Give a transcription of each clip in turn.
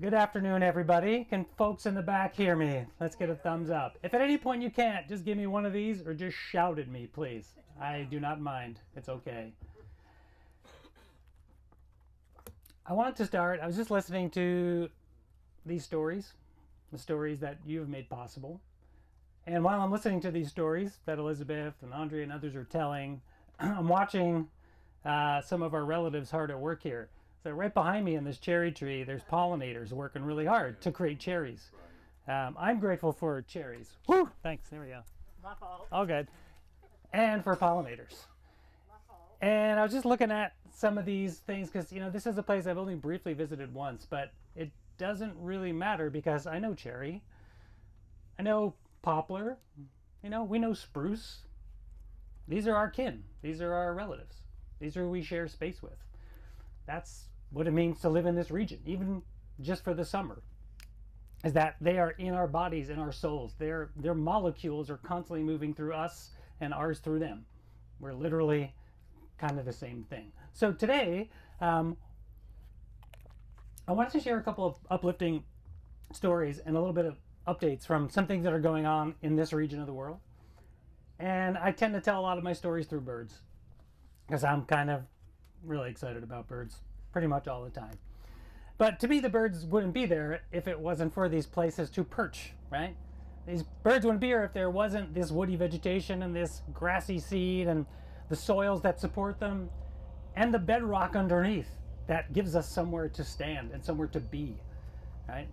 Good afternoon, everybody. Can folks in the back hear me? Let's get a thumbs up. If at any point you can't, just give me one of these or just shout at me, please. I do not mind. It's okay. I wanted to start. I was just listening to these stories, the stories that you have made possible. And while I'm listening to these stories that Elizabeth and Andre and others are telling, I'm watching some of our relatives hard at work here. So right behind me in this cherry tree, there's pollinators working really hard to create cherries. I'm grateful for cherries. Woo! Thanks. There we go. My fault. All good. And for pollinators. My fault. And I was just looking at some of these things because, this is a place I've only briefly visited once, but it doesn't really matter because I know cherry. I know poplar. We know spruce. These are our kin. These are our relatives. These are who we share space with. That's what it means to live in this region, even just for the summer, is that they are in our bodies, in our souls. Their molecules are constantly moving through us and ours through them. We're literally kind of the same thing. So today, I wanted to share a couple of uplifting stories and a little bit of updates from some things that are going on in this region of the world. And I tend to tell a lot of my stories through birds because I'm kind of really excited about birds pretty much all the time. But to me, the birds wouldn't be there if it wasn't for these places to perch, right? These birds wouldn't be here if there wasn't this woody vegetation and this grassy seed and the soils that support them and the bedrock underneath that gives us somewhere to stand and somewhere to be, right?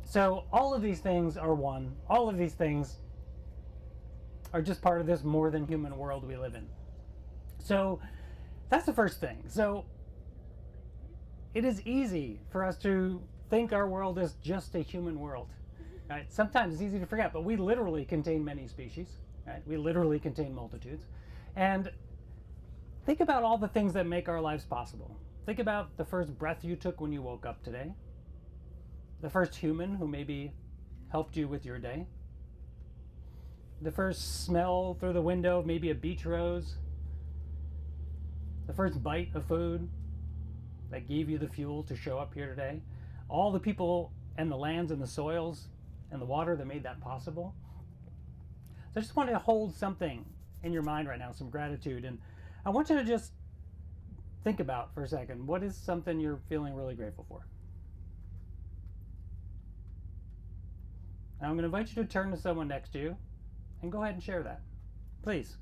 So all of these things are one. All of these things are just part of this more than human world we live in. So that's the first thing. So it is easy for us to think our world is just a human world. Right? Sometimes it's easy to forget, but we literally contain many species. Right? We literally contain multitudes. And think about all the things that make our lives possible. Think about the first breath you took when you woke up today. The first human who maybe helped you with your day. The first smell through the window of maybe a beach rose. The first bite of food that gave you the fuel to show up here today. All the people and the lands and the soils and the water that made that possible. So I just want to hold something in your mind right now, some gratitude. And I want you to just think about for a second, what is something you're feeling really grateful for? Now I'm going to invite you to turn to someone next to you and go ahead and share that. Please.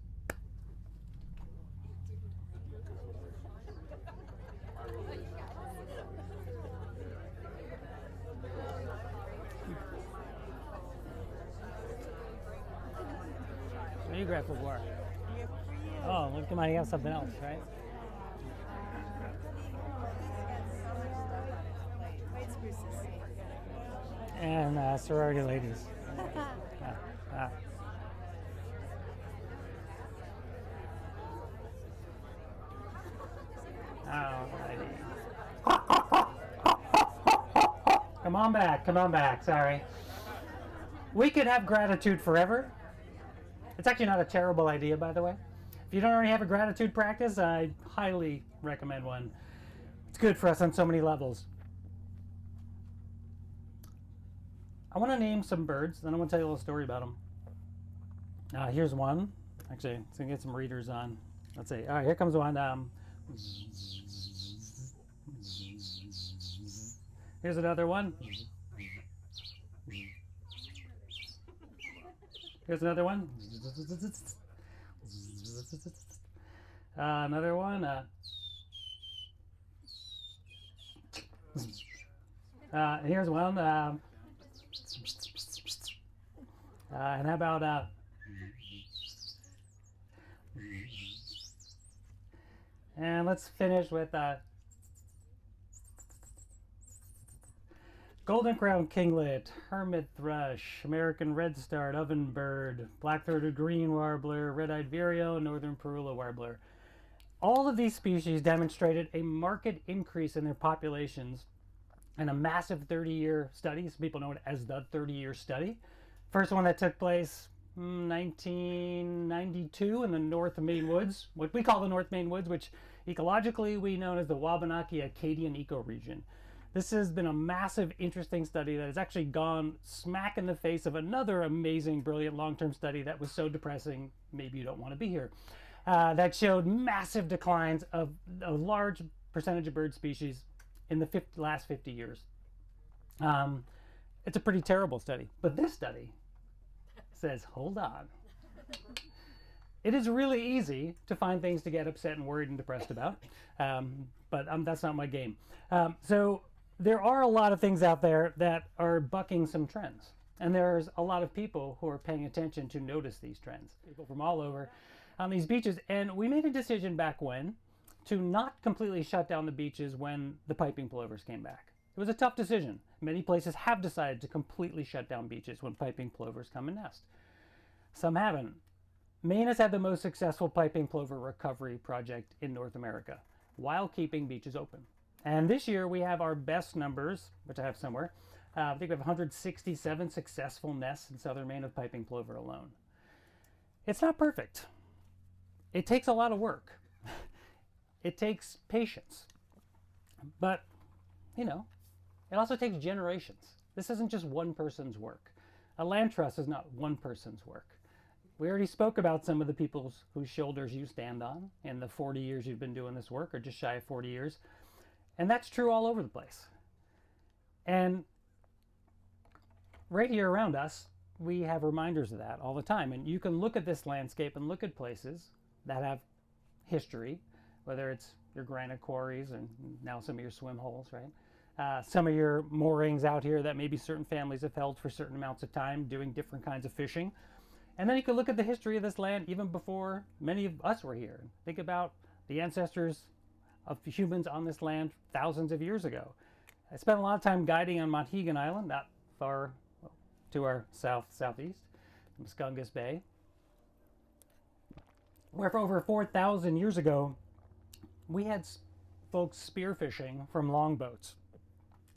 What are you grateful for? Oh, look at my, you have something else, right? And sorority ladies. Alrighty. Come on back, sorry. We could have gratitude forever. It's actually not a terrible idea, by the way. If you don't already have a gratitude practice, I highly recommend one. It's good for us on so many levels. I want to name some birds, then I want to tell you a little story about them. Here's one. Actually, let's get some readers on. Let's see. All right, here comes one. Here's another one. Here's another one. Another one. Here's one. And how about and let's finish with golden crowned kinglet, hermit thrush, American redstart, ovenbird, black-throated green warbler, red-eyed vireo, northern parula warbler. All of these species demonstrated a marked increase in their populations in a massive 30-year study. Some people know it as the 30-year study. First one that took place 1992 in the North Maine woods, what we call the North Maine woods, which ecologically we know as the Wabanaki Acadian ecoregion. This has been a massive, interesting study that has actually gone smack in the face of another amazing, brilliant long-term study that was so depressing, maybe you don't want to be here, that showed massive declines of a large percentage of bird species in the last 50 years. It's a pretty terrible study, but this study says, hold on. It is really easy to find things to get upset and worried and depressed about, but that's not my game. So there are a lot of things out there that are bucking some trends, and there's a lot of people who are paying attention to notice these trends. People from all over on these beaches, and we made a decision back when to not completely shut down the beaches when the piping plovers came back. It was a tough decision. Many places have decided to completely shut down beaches when piping plovers come and nest. Some haven't. Maine has had the most successful piping plover recovery project in North America while keeping beaches open. And this year we have our best numbers, which I have somewhere. I think we have 167 successful nests in southern Maine of piping plover alone. It's not perfect. It takes a lot of work. It takes patience. But, you know, it also takes generations. This isn't just one person's work. A land trust is not one person's work. We already spoke about some of the people whose shoulders you stand on in the 40 years you've been doing this work, or just shy of 40 years. And that's true all over the place. And right here around us, we have reminders of that all the time. And you can look at this landscape and look at places that have history, whether it's your granite quarries and now some of your swim holes, right? Some of your moorings out here that maybe certain families have held for certain amounts of time doing different kinds of fishing. And then you can look at the history of this land even before many of us were here. Think about the ancestors of humans on this land thousands of years ago. I spent a lot of time guiding on Monhegan Island, not far to our southeast, Muscogum Bay, where for over 4,000 years ago, we had folks spearfishing from longboats.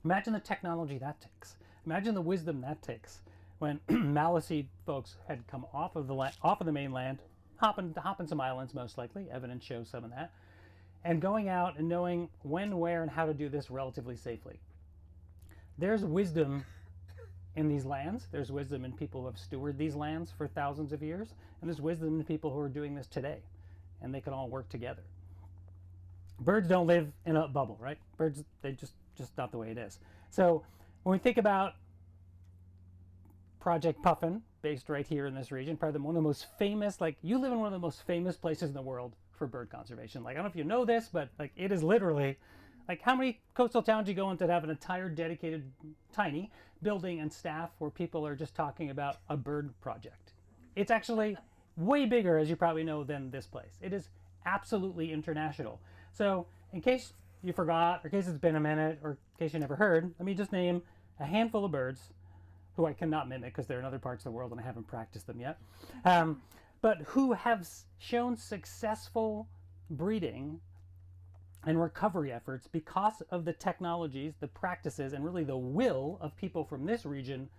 Imagine the technology that takes. Imagine the wisdom that takes when Maliseet folks had come off of the mainland, hopping some islands most likely, evidence shows some of that, and going out and knowing when, where, and how to do this relatively safely. There's wisdom in these lands. There's wisdom in people who have stewarded these lands for thousands of years, and there's wisdom in people who are doing this today, and they can all work together. Birds don't live in a bubble, right? Birds, they just not the way it is. So when we think about Project Puffin, based right here in this region, probably one of the most famous, like you live in one of the most famous places in the world for bird conservation. Like, I don't know if you know this, but like it is literally, like how many coastal towns you go into that have an entire dedicated, tiny building and staff where people are just talking about a bird project? It's actually way bigger, as you probably know, than this place. It is absolutely international. So in case you forgot, or in case it's been a minute, or in case you never heard, let me just name a handful of birds who I cannot mimic because they're in other parts of the world and I haven't practiced them yet, but who have shown successful breeding and recovery efforts because of the technologies, the practices, and really the will of people from this region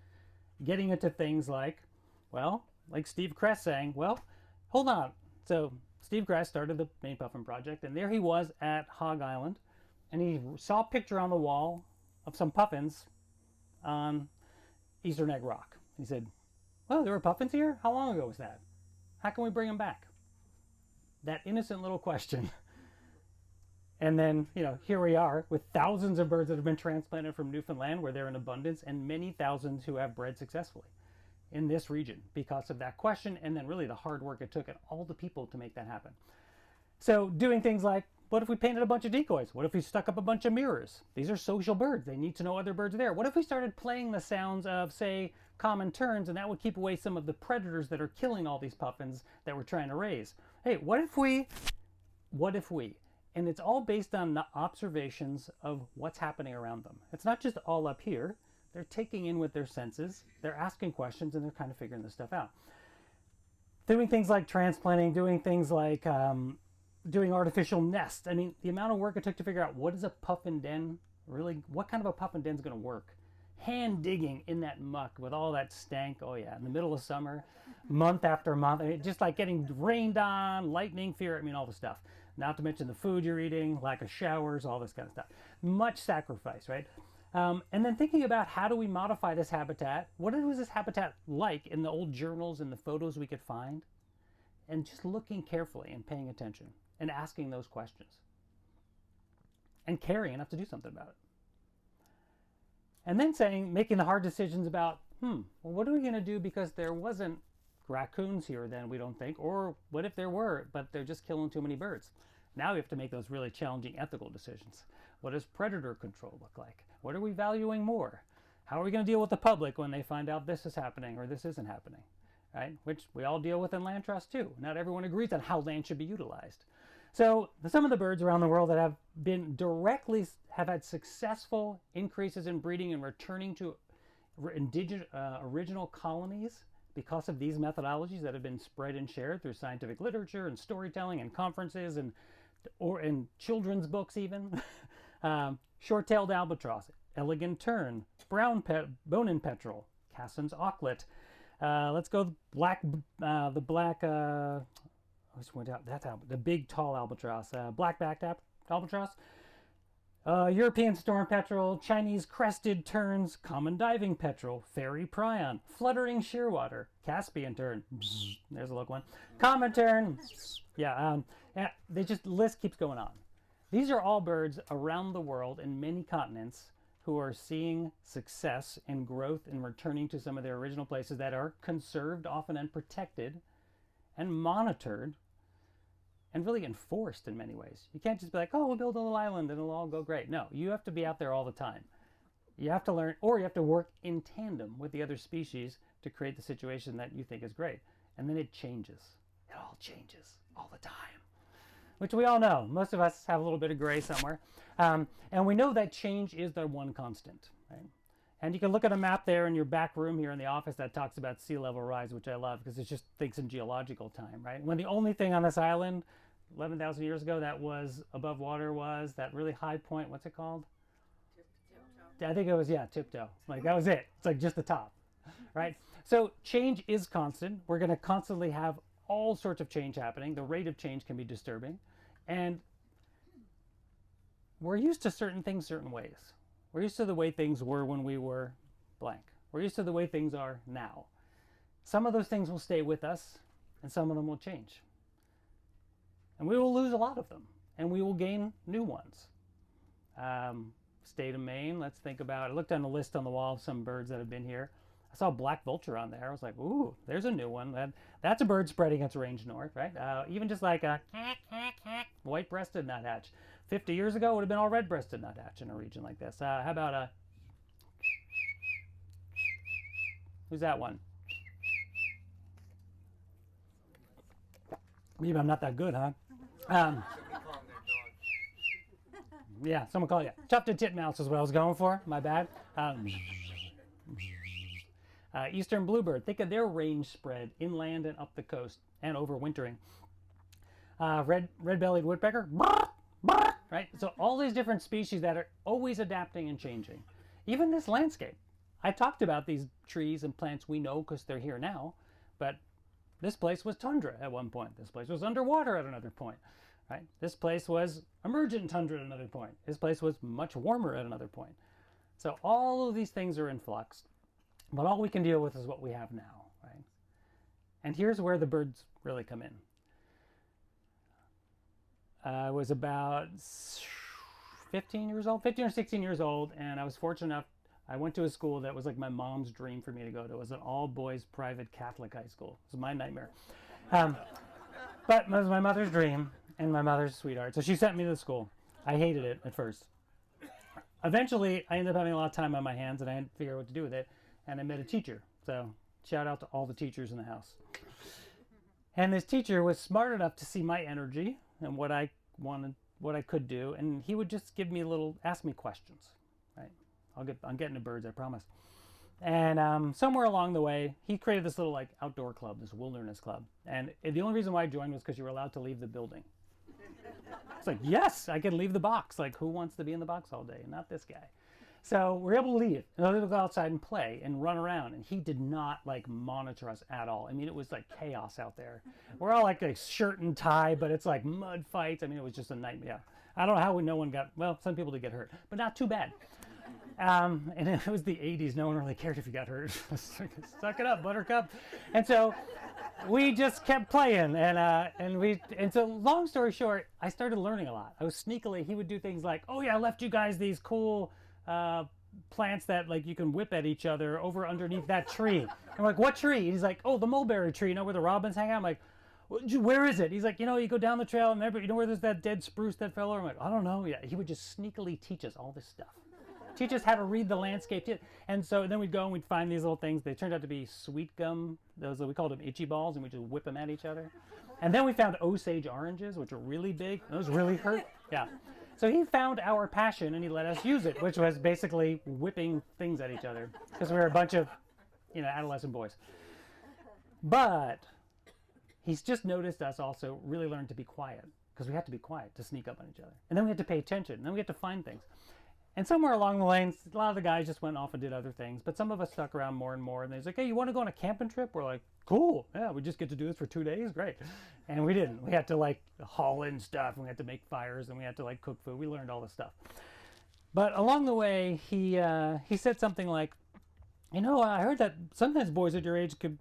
getting into things like, well, like Steve Kress saying, well, hold on. So Steve Kress started the Maine Puffin Project, and there he was at Hog Island, and he saw a picture on the wall of some puffins on Eastern Egg Rock. He said, well, there were puffins here? How long ago was that? How can we bring them back? That innocent little question. And then, you know, here we are with thousands of birds that have been transplanted from Newfoundland where they're in abundance, and many thousands who have bred successfully in this region because of that question, and then really the hard work it took and all the people to make that happen. So doing things like, what if we painted a bunch of decoys? What if we stuck up a bunch of mirrors? These are social birds. They need to know other birds are there. What if we started playing the sounds of, say, common terns, and that would keep away some of the predators that are killing all these puffins that we're trying to raise? Hey, what if we? And it's all based on the observations of what's happening around them. It's not just all up here. They're taking in with their senses. They're asking questions, and they're kind of figuring this stuff out. Doing things like transplanting, doing things like doing artificial nests. I mean, the amount of work it took to figure out what is a puffin den, really, what kind of a puffin den is going to work. Hand digging in that muck with all that stank, oh yeah, in the middle of summer, month after month, I mean, just like getting rained on, lightning, fear, I mean, all the stuff. Not to mention the food you're eating, lack of showers, all this kind of stuff. Much sacrifice, right? And then thinking about how do we modify this habitat? What was this habitat like in the old journals and the photos we could find? And just looking carefully and paying attention and asking those questions. And caring enough to do something about it. And then making the hard decisions about, well, what are we going to do because there wasn't raccoons here then, we don't think, or what if there were, but they're just killing too many birds? Now we have to make those really challenging ethical decisions. What does predator control look like? What are we valuing more? How are we going to deal with the public when they find out this is happening or this isn't happening? Right? Which we all deal with in land trust too. Not everyone agrees on how land should be utilized. So some of the birds around the world that have had successful increases in breeding and returning to indigenous original colonies because of these methodologies that have been spread and shared through scientific literature and storytelling and conferences and in children's books even. Short-tailed albatross, elegant tern, bone-in petrel, Cassin's auklet. Let's go the big tall albatross, black-backed albatross, European storm petrel, Chinese crested terns, common diving petrel, fairy prion, fluttering shearwater, Caspian tern, there's a look one, common tern, the list keeps going on. These are all birds around the world in many continents who are seeing success and growth and returning to some of their original places that are conserved often and protected and monitored and really enforced in many ways. You can't just be like, oh, we'll build a little island and it'll all go great. No, you have to be out there all the time. You have to learn, or you have to work in tandem with the other species to create the situation that you think is great. And then it changes. It all changes all the time, which we all know. Most of us have a little bit of gray somewhere. And we know that change is the one constant, right? And you can look at a map there in your back room here in the office that talks about sea level rise, which I love because it just thinks in geological time, right? When the only thing on this island 11,000 years ago that was above water was that really high point, what's it called? Tiptoe. I think it was, Tiptoe. Like that was it. It's like just the top, right? So change is constant. We're going to constantly have all sorts of change happening. The rate of change can be disturbing. And we're used to certain things certain ways. We're used to the way things were when we were blank. We're used to the way things are now. Some of those things will stay with us, and some of them will change. And we will lose a lot of them, and we will gain new ones. State of Maine, let's think about, I looked on a list on the wall of some birds that have been here. I saw a black vulture on there. I was like, ooh, there's a new one. That's a bird spreading its range north, right? Even just like a white-breasted nuthatch. 50 years ago, it would have been all red-breasted nuthatch in a region like this. How about a... Who's that one? Maybe I'm not that good, huh? Yeah, someone call it. Tufted titmouse is what I was going for. My bad. Eastern bluebird. Think of their range spread inland and up the coast and overwintering. Red-bellied woodpecker. Right? So all these different species that are always adapting and changing. Even this landscape. I talked about these trees and plants we know because they're here now, but this place was tundra at one point. This place was underwater at another point. Right? This place was emergent tundra at another point. This place was much warmer at another point. So all of these things are in flux, but all we can deal with is what we have now. Right? And here's where the birds really come in. I was about 15 or 16 years old, and I was fortunate enough, I went to a school that was like my mom's dream for me to go to. It was an all-boys private Catholic high school. It was my nightmare. But it was my mother's dream and my mother's sweetheart. So she sent me to the school. I hated it at first. Eventually, I ended up having a lot of time on my hands, and I had to figure out what to do with it. And I met a teacher. So shout out to all the teachers in the house. And this teacher was smart enough to see my energy and what I wanted, what I could do, and he would just give me ask me questions. Right? I'm getting to birds, I promise. And somewhere along the way, he created this little outdoor club, this wilderness club. And the only reason why I joined was because you were allowed to leave the building. It's like, yes, I can leave the box. Like, who wants to be in the box all day? Not this guy. So we're able to leave and we're able to go outside and play and run around. And he did not like monitor us at all. I mean, it was like chaos out there. We're all like a shirt and tie, but it's like mud fights. I mean, it was just a nightmare. I don't know how no one got, well, some people did get hurt, but not too bad. And it was the 80s. No one really cared if you got hurt. Suck it up, buttercup. And so we just kept playing. And so long story short, I started learning a lot. I was sneakily, he would do things like, oh yeah, I left you guys these cool plants that like you can whip at each other over underneath that tree. I'm like, what tree? And he's like, oh, the mulberry tree, you know where the robins hang out? I'm like, where is it? He's like, you know, you go down the trail and you know where there's that dead spruce that fell over? I'm like, I don't know. Yeah, he would just sneakily teach us all this stuff. Teach us how to read the landscape. And so then we'd go and we'd find these little things. They turned out to be sweet gum. Those, we called them itchy balls, and we just whip them at each other. And then we found Osage oranges, which are really big. Those really hurt. Yeah. So he found our passion and he let us use it, which was basically whipping things at each other because we were a bunch of, you know, adolescent boys. But he's just noticed us also really learn to be quiet because we had to be quiet to sneak up on each other. And then we had to pay attention. And then we had to find things. And somewhere along the lanes, a lot of the guys just went off and did other things. But some of us stuck around more and more. And they're like, hey, you want to go on a camping trip? We're like, cool. Yeah, we just get to do this for 2 days. Great. And we didn't. We had to like haul in stuff. And we had to make fires. And we had to like cook food. We learned all this stuff. But along the way, he said something like, you know, I heard that sometimes boys at your age could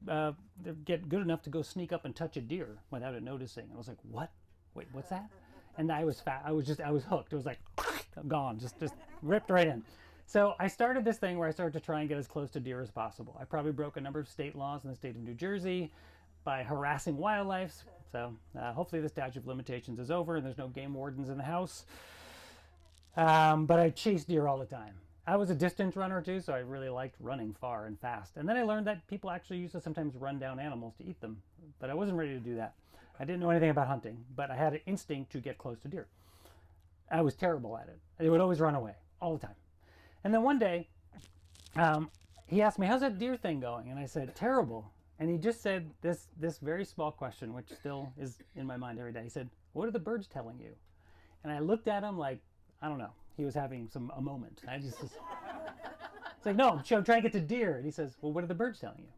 get good enough to go sneak up and touch a deer without it noticing. I was like, what? Wait, what's that? And I was hooked. It was like, gone, just ripped right in. So I started this thing where I started to try and get as close to deer as possible. I probably broke a number of state laws in the state of New Jersey by harassing wildlife. So hopefully the statute of limitations is over and there's no game wardens in the house. But I chased deer all the time. I was a distance runner too, so I really liked running far and fast. And then I learned that people actually used to sometimes run down animals to eat them. But I wasn't ready to do that. I didn't know anything about hunting, but I had an instinct to get close to deer. I was terrible at it. They would always run away, all the time. And then one day, he asked me, how's that deer thing going? And I said, terrible. And he just said this very small question, which still is in my mind every day. He said, what are the birds telling you? And I looked at him like, I don't know. He was having a moment. It's like, no, I'm trying to get to deer. And he says, well, what are the birds telling you?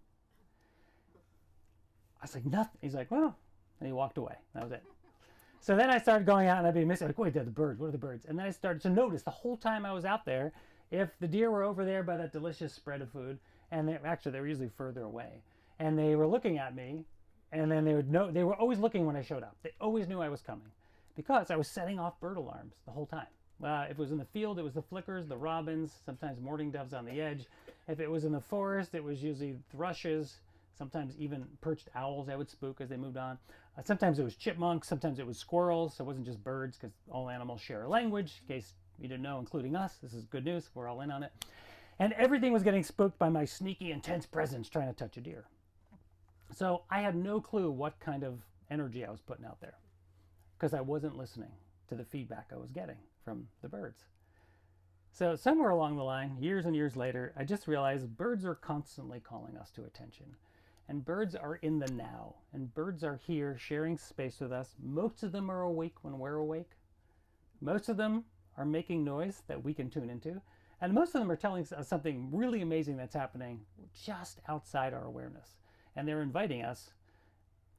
I was like, nothing. He's like, well, and he walked away. That was it. So then I started going out and I'd be missing, like, wait, they're the birds. What are the birds? And then I started to notice the whole time I was out there, if the deer were over there by that delicious spread of food, and they were usually further away, and they were looking at me, and then they were always looking when I showed up. They always knew I was coming because I was setting off bird alarms the whole time. If it was in the field, it was the flickers, the robins, sometimes mourning doves on the edge. If it was in the forest, it was usually thrushes, sometimes even perched owls I would spook as they moved on. Sometimes it was chipmunks, sometimes it was squirrels, so it wasn't just birds because all animals share a language, in case you didn't know, including us. This is good news, we're all in on it. And everything was getting spooked by my sneaky, intense presence trying to touch a deer. So I had no clue what kind of energy I was putting out there because I wasn't listening to the feedback I was getting from the birds. So somewhere along the line, years and years later, I just realized birds are constantly calling us to attention. And birds are in the now. And birds are here sharing space with us. Most of them are awake when we're awake. Most of them are making noise that we can tune into. And most of them are telling us something really amazing that's happening just outside our awareness. And they're inviting us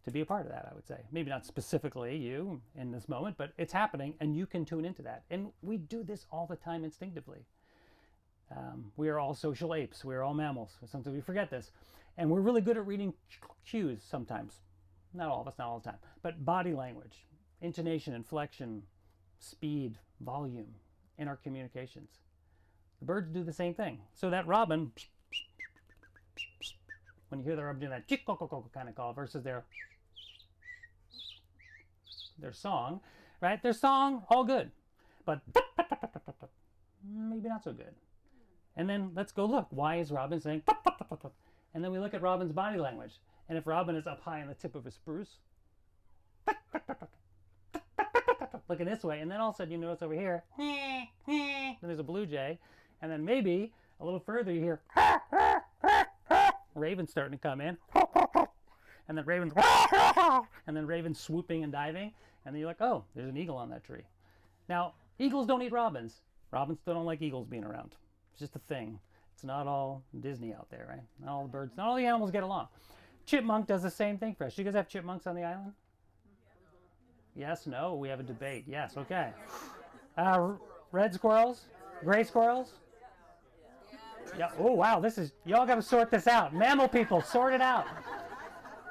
to be a part of that, I would say. Maybe not specifically you in this moment, but it's happening and you can tune into that. And we do this all the time instinctively. We are all social apes. We are all mammals. Sometimes we forget this. And we're really good at reading cues sometimes. Not all of us, not all the time. But body language, intonation, inflection, speed, volume in our communications. The birds do the same thing. So that robin, when you hear the robin doing that kind of call versus their song, right? Their song, all good. But maybe not so good. And then let's go look. Why is Robin saying? And then we look at Robin's body language. And if Robin is up high on the tip of a spruce, looking this way, and then all of a sudden you notice over here, then there's a blue jay, and then maybe a little further you hear ravens starting to come in, and then ravens swooping and diving, and then you're like, oh, there's an eagle on that tree. Now, eagles don't eat robins. Robins still don't like eagles being around. It's just a thing. It's not all Disney out there, right? Not all the birds, not all the animals get along. Chipmunk does the same thing for us. Do you guys have chipmunks on the island? Yes, no, we have a debate. Yes, okay. Red squirrels? Gray squirrels? Yeah. Oh, wow, y'all got to sort this out. Mammal people, sort it out.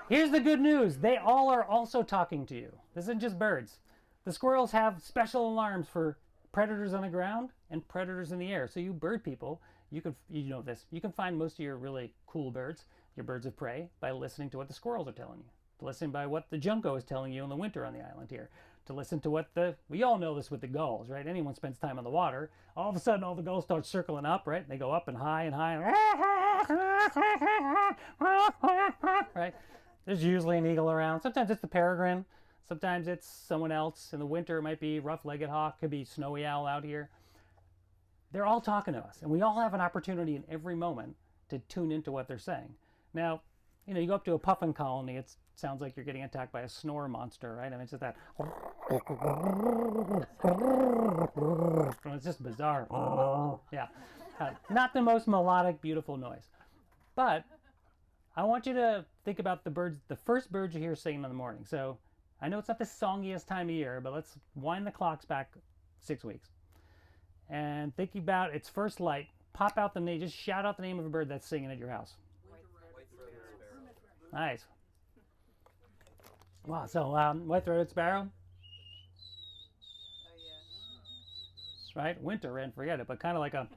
Here's the good news. They all are also talking to you. This isn't just birds. The squirrels have special alarms for predators on the ground and predators in the air. So you bird people, you know this, you can find most of your really cool birds, your birds of prey, by listening to what the squirrels are telling you. To listen by what the junco is telling you in the winter on the island here. To listen to what we all know this with the gulls, right? Anyone spends time on the water, all of a sudden all the gulls start circling up, right? They go up and high and high, right? There's usually an eagle around. Sometimes it's the peregrine. Sometimes it's someone else. In the winter, it might be rough-legged hawk. Could be snowy owl out here. They're all talking to us, and we all have an opportunity in every moment to tune into what they're saying. Now, you go up to a puffin colony, it sounds like you're getting attacked by a snore monster, right? I mean, it's just that. It's just bizarre. Yeah. Not the most melodic, beautiful noise. But I want you to think about the first birds you hear singing in the morning. So I know it's not the songiest time of year, but let's wind the clocks back 6 weeks. And think about its first light. Pop out the name, just shout out the name of a bird that's singing at your house. Nice. Wow, so white-throated sparrow. Oh, yeah. Right? Winter wren, forget it, but kind of like a...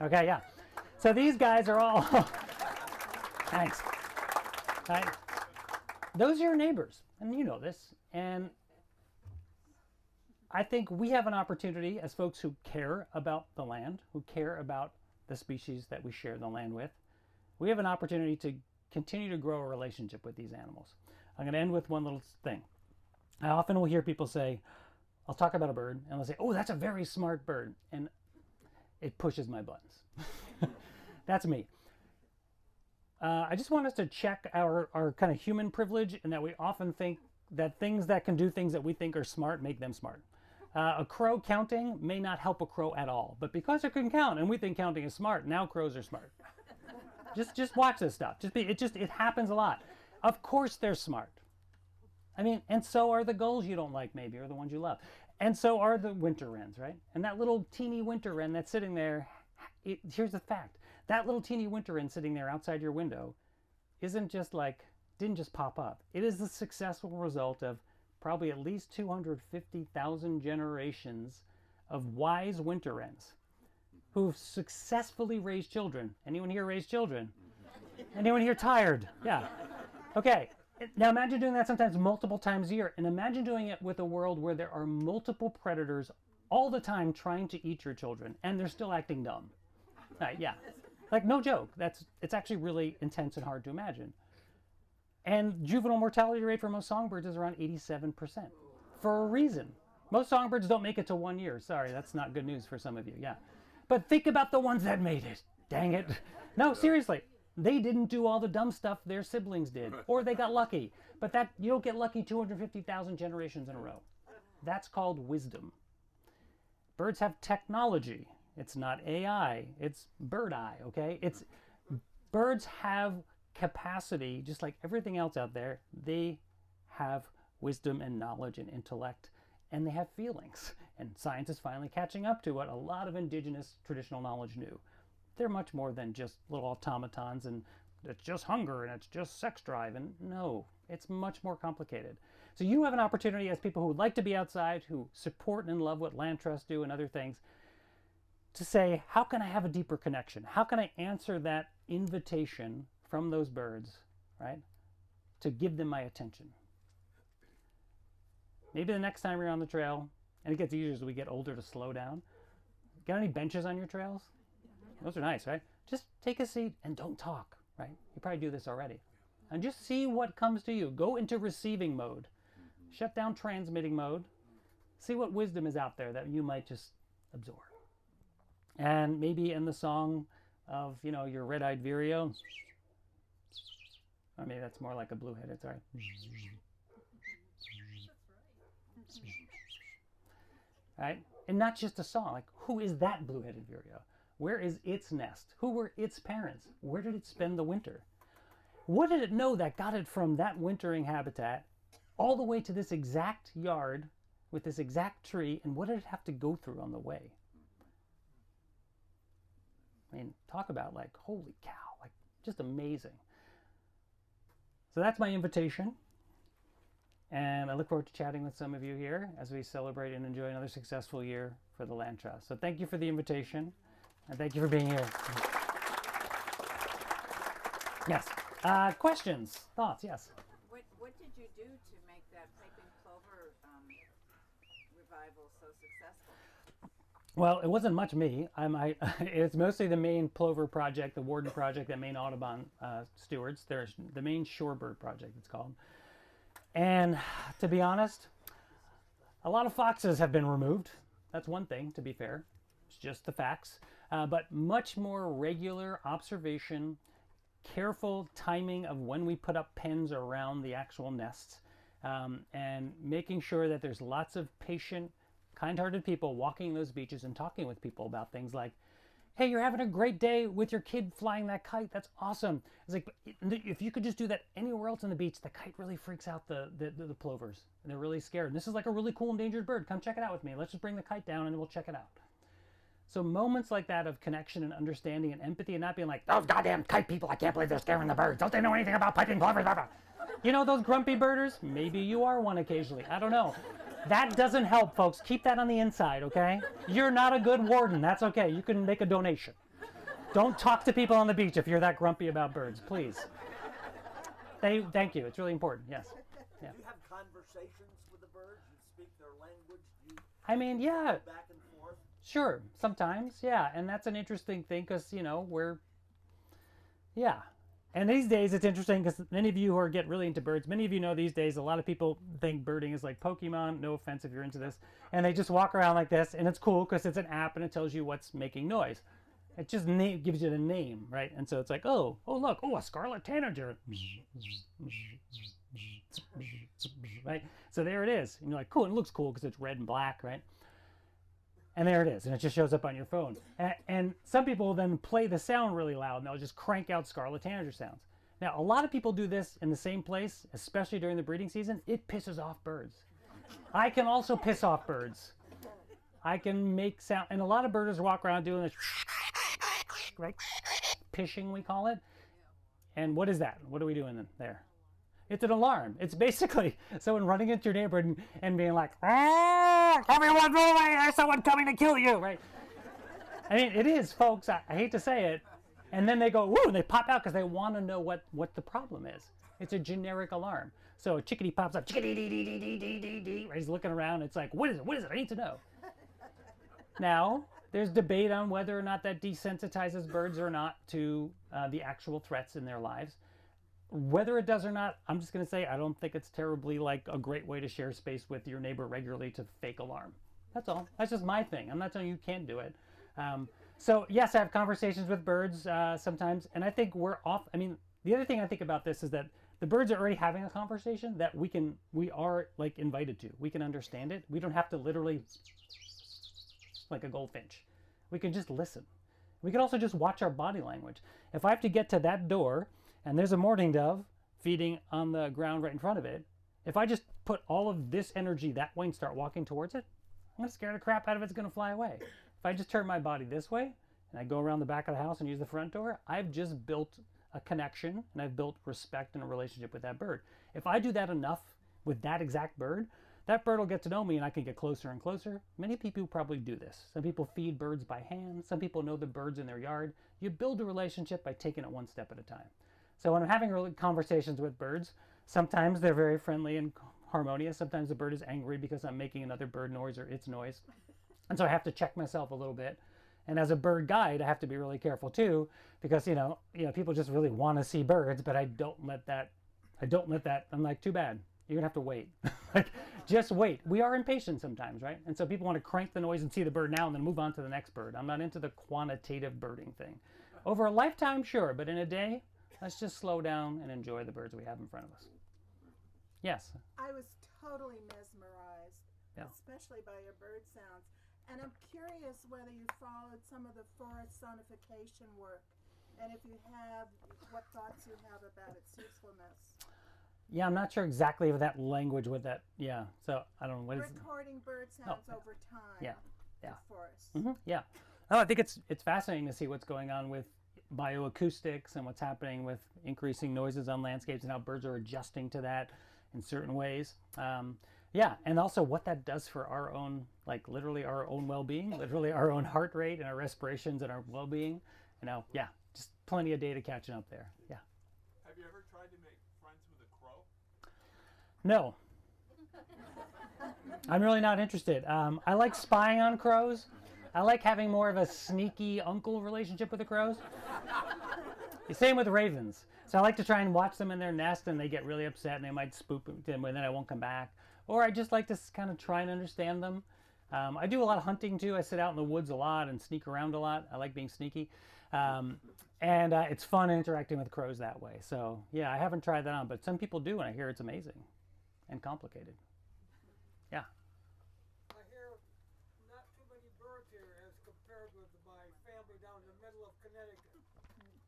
Okay, yeah. So these guys are all... Thanks. Right? Those are your neighbors, and you know this. And I think we have an opportunity as folks who care about the land, who care about the species that we share the land with. We have an opportunity to continue to grow a relationship with these animals. I'm going to end with one little thing. I often will hear people say, I'll talk about a bird, and they'll say, oh, that's a very smart bird. And it pushes my buttons. That's me. I just want us to check our kind of human privilege, and that we often think that things that can do things that we think are smart make them smart. A crow counting may not help a crow at all, but because it can count and we think counting is smart, now crows are smart. Just watch this stuff. It happens a lot. Of course they're smart. I mean, and so are the gulls you don't like maybe, or the ones you love. And so are the winter wrens, right? And that little teeny winter wren that's sitting there, here's the fact. That little teeny winter wren sitting there outside your window didn't just pop up. It is the successful result of probably at least 250,000 generations of wise winter wrens who've successfully raised children. Anyone here raised children? Anyone here tired? Yeah. Okay. Now imagine doing that sometimes multiple times a year, and imagine doing it with a world where there are multiple predators all the time trying to eat your children, and they're still acting dumb. Right, yeah. Like, no joke. It's actually really intense and hard to imagine. And juvenile mortality rate for most songbirds is around 87%. For a reason. Most songbirds don't make it to 1 year. Sorry, that's not good news for some of you, yeah. But think about the ones that made it. Dang it. No, seriously. They didn't do all the dumb stuff their siblings did. Or they got lucky. But you don't get lucky 250,000 generations in a row. That's called wisdom. Birds have technology. It's not AI. It's bird eye, okay? Birds have capacity, just like everything else out there. They have wisdom and knowledge and intellect, and they have feelings. And science is finally catching up to what a lot of indigenous traditional knowledge knew. They're much more than just little automatons and it's just hunger and it's just sex drive. And no, it's much more complicated. So you have an opportunity as people who would like to be outside, who support and love what land trusts do and other things, to say, how can I have a deeper connection? How can I answer that invitation from those birds, right, to give them my attention? Maybe the next time you're on the trail, and it gets easier as we get older to slow down. Got any benches on your trails? Those are nice, right? Just take a seat and don't talk, right? You probably do this already. And just see what comes to you. Go into receiving mode. Shut down transmitting mode. See what wisdom is out there that you might just absorb. And maybe in the song of, your red-eyed vireo, or maybe that's more like a blue-headed, sorry. That's right. right? And not just a song. Like, who is that blue-headed vireo? Where is its nest? Who were its parents? Where did it spend the winter? What did it know that got it from that wintering habitat all the way to this exact yard with this exact tree, and what did it have to go through on the way? I mean, talk about like, holy cow, like just amazing. So that's my invitation. And I look forward to chatting with some of you here as we celebrate and enjoy another successful year for the Land Trust. So thank you for the invitation, and thank you for being here. Yes. Questions, thoughts, yes. What did you do to make that piping plover revival so successful? Well, it wasn't much me. It's mostly the Maine Plover Project, the Warden Project that Maine Audubon stewards. There's the Maine Shorebird Project, it's called. And to be honest, a lot of foxes have been removed. That's one thing, to be fair. It's just the facts. But much more regular observation, careful timing of when we put up pens around the actual nests, and making sure that there's lots of patient, kind-hearted people walking those beaches and talking with people about things like, hey, you're having a great day with your kid flying that kite. That's awesome. It's like, if you could just do that anywhere else on the beach, the kite really freaks out the plovers. And they're really scared. And this is like a really cool endangered bird. Come check it out with me. Let's just bring the kite down and we'll check it out. So moments like that of connection and understanding and empathy, and not being like, those goddamn kite people, I can't believe they're scaring the birds. Don't they know anything about piping plovers? You know those grumpy birders? Maybe you are one occasionally. I don't know. That doesn't help, folks. Keep that on the inside, okay? You're not a good warden. That's okay. You can make a donation. Don't talk to people on the beach if you're that grumpy about birds, please. Thank you. It's really important. Yes. Yeah. Do you have conversations with the birds? You speak their language? Do you I mean, yeah. go back and forth? Sure. Sometimes, yeah. And that's an interesting thing because, yeah. And these days it's interesting because many of you who get really into birds, many of you know these days a lot of people think birding is like Pokemon. No offense if you're into this. And they just walk around like this, and it's cool because it's an app and it tells you what's making noise. It just gives you the name, right? And so it's like, oh, look, a scarlet tanager. Right? So there it is. And you're like, cool, and it looks cool because it's red and black, right? And there it is, and it just shows up on your phone. And some people will then play the sound really loud, and they'll just crank out scarlet tanager sounds. Now, a lot of people do this in the same place, especially during the breeding season. It pisses off birds. I can also piss off birds. I can make sound, and a lot of birders walk around doing this, right? Pishing, we call it. And what is that? What are we doing there? It's an alarm. It's basically someone running into your neighborhood and being like, "Ah, everyone move away, there's someone coming to kill you," right? I mean, it is, folks. I hate to say it. And then they go, woo, and they pop out because they want to know what the problem is. It's a generic alarm. So a chickadee pops up, chickadee, right? He's looking around. It's like, what is it? What is it? I need to know. Now, there's debate on whether or not that desensitizes birds or not to the actual threats in their lives. Whether it does or not, I'm just going to say I don't think it's terribly like a great way to share space with your neighbor regularly to fake alarm. That's all. That's just my thing. I'm not telling you can't do it. So yes, I have conversations with birds sometimes, and I think we're off. I mean, the other thing I think about this is that the birds are already having a conversation that we are like invited to. We can understand it. We don't have to literally like a goldfinch. We can just listen. We can also just watch our body language. If I have to get to that door and there's a mourning dove feeding on the ground right in front of it, if I just put all of this energy that way and start walking towards it, I'm going to scare the crap out of it. It's going to fly away. If I just turn my body this way and I go around the back of the house and use the front door, I've just built a connection and I've built respect and a relationship with that bird. If I do that enough with that exact bird, that bird will get to know me and I can get closer and closer. Many people probably do this. Some people feed birds by hand. Some people know the birds in their yard. You build a relationship by taking it one step at a time. So when I'm having conversations with birds, sometimes they're very friendly and harmonious. Sometimes the bird is angry because I'm making another bird noise or its noise. And so I have to check myself a little bit. And as a bird guide, I have to be really careful too, because people just really want to see birds, but I don't let that. I'm like, too bad. You're gonna have to wait. Like, just wait. We are impatient sometimes, right? And so people want to crank the noise and see the bird now and then move on to the next bird. I'm not into the quantitative birding thing. Over a lifetime, sure, but in a day, let's just slow down and enjoy the birds we have in front of us. Yes? I was totally mesmerized Yeah. especially by your bird sounds. And I'm curious whether you followed some of the forest sonification work, and if you have, what thoughts you have about its usefulness. Yeah, I'm not sure exactly of that language with that. Yeah, so I don't know what is. Recording bird sounds over time. Yeah, yeah. In forests. Yeah. Oh, I think it's fascinating to see what's going on with bioacoustics and what's happening with increasing noises on landscapes and how birds are adjusting to that in certain ways. Yeah, and also what that does for our own, like literally our own well-being, literally our own heart rate and our respirations and our well-being. You know, yeah, just plenty of data catching up there. Yeah. Have you ever tried to make friends with a crow? No. I'm really not interested. I like spying on crows. I like having more of a sneaky uncle relationship with the crows. The same with ravens. So I like to try and watch them in their nest, and they get really upset, and they might spook them, and then I won't come back. Or I just like to kind of try and understand them. I do a lot of hunting too. I sit out in the woods a lot and sneak around a lot. I like being sneaky. And it's fun interacting with crows that way. So yeah, I haven't tried that on, but some people do, and I hear it's amazing and complicated. Yeah. I hear not too many birds here as compared with my family down in the middle of Connecticut.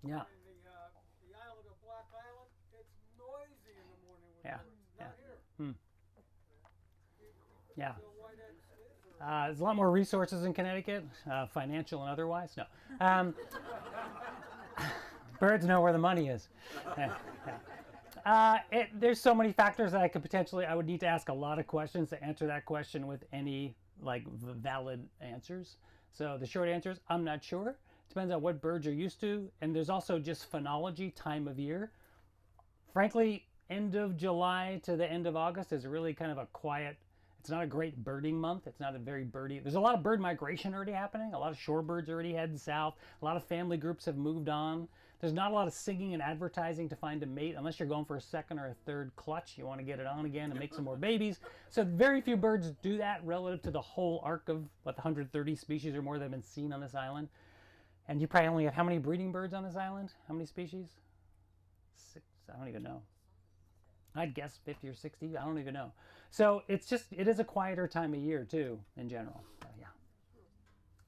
Yeah. In the island of Black Island, it's noisy in the morning with Yeah. birds. Not here. Yeah. So why that is, or There's a lot more resources in Connecticut, financial and otherwise. No. Birds know where the money is. There's so many factors that I would need to ask a lot of questions to answer that question with any valid answers. So the short answer is I'm not sure. Depends on what birds you're used to. And there's also just phenology, time of year. Frankly, end of July to the end of August is really kind of a quiet, it's not a great birding month. It's not a very birdy. There's a lot of bird migration already happening. A lot of shorebirds already heading south. A lot of family groups have moved on. There's not a lot of singing and advertising to find a mate unless you're going for a second or a third clutch. You want to get it on again and make some more babies. So very few birds do that relative to the whole arc of what 130 species or more that have been seen on this island. And you probably only have how many breeding birds on this island? How many species? 6. I don't even know. I'd guess 50 or 60. I don't even know. So it is a quieter time of year too, in general. So, yeah.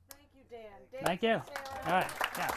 Thank you, Dan. Thank you. Sarah. All right. Yeah.